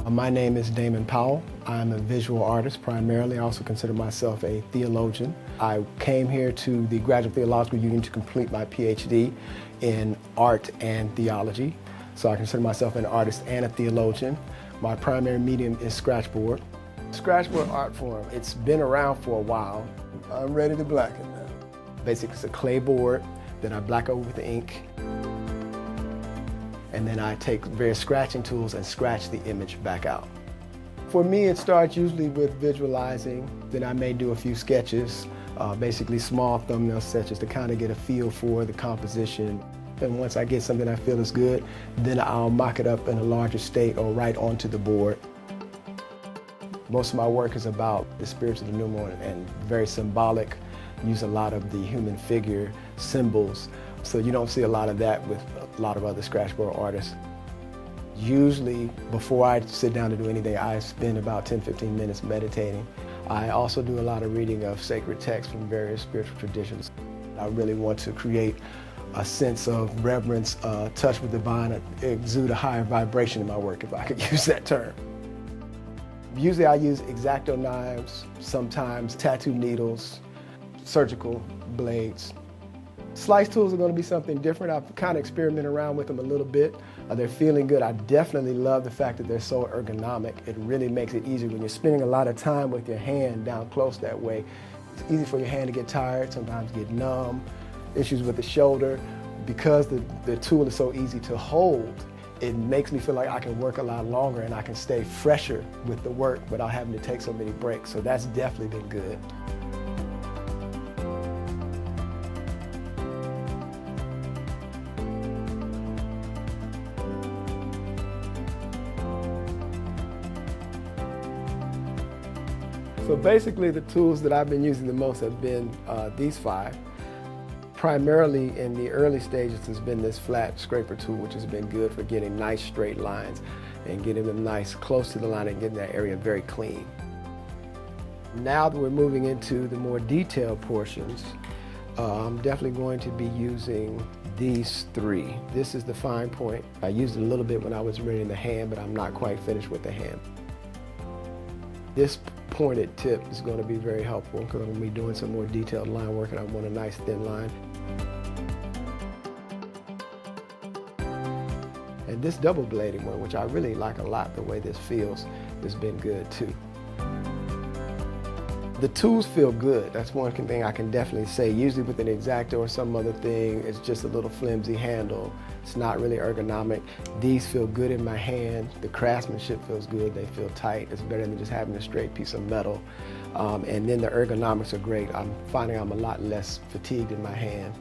My name is Damon Powell. I'm a visual artist primarily. I also consider myself a theologian. I came here to the Graduate Theological Union to complete my PhD in art and theology. So I consider myself an artist and a theologian. My primary medium is Scratchboard. Scratchboard art form, it's been around for a while. I'm ready to blacken now. Basically, it's a clay board that I black over with the ink. And then I take various scratching tools and scratch the image back out. For me, it starts usually with visualizing. Then I may do a few sketches, basically small thumbnail sketches to kind of get a feel for the composition. And once I get something I feel is good, then I'll mock it up in a larger state or write onto the board. Most of my work is about the spirits of the pneumo and very symbolic. Use a lot of the human figure symbols. So you don't see a lot of that with a lot of other Scratchboard artists. Usually, before I sit down to do anything, I spend about 10-15 minutes meditating. I also do a lot of reading of sacred texts from various spiritual traditions. I really want to create a sense of reverence, touch with divine, exude a higher vibration in my work, if I could use that term. Usually I use X-Acto knives, sometimes tattoo needles, surgical blades. Slice tools are going to be something different. I've kind of experimented around with them a little bit. They're feeling good. I definitely love the fact that they're so ergonomic. It really makes it easier when you're spending a lot of time with your hand down close that way. It's easy for your hand to get tired, sometimes get numb, issues with the shoulder. Because the tool is so easy to hold, it makes me feel like I can work a lot longer and I can stay fresher with the work without having to take so many breaks. So that's definitely been good. So basically the tools that I've been using the most have been these 5. Primarily in the early stages has been this flat scraper tool, which has been good for getting nice straight lines and getting them nice close to the line and getting that area very clean. Now that we're moving into the more detailed portions, I'm definitely going to be using these 3. This is the fine point. I used it a little bit when I was reading the hand, but I'm not quite finished with the hand. This pointed tip is going to be very helpful because I'm going to be doing some more detailed line work and I want a nice thin line. And this double blading one, which I really like a lot, the way this feels, has been good too. The tools feel good. That's one thing I can definitely say. Usually with an X-Acto or some other thing, it's just a little flimsy handle. It's not really ergonomic. These feel good in my hand. The craftsmanship feels good. They feel tight. It's better than just having a straight piece of metal. And then the ergonomics are great. I'm finding I'm a lot less fatigued in my hand.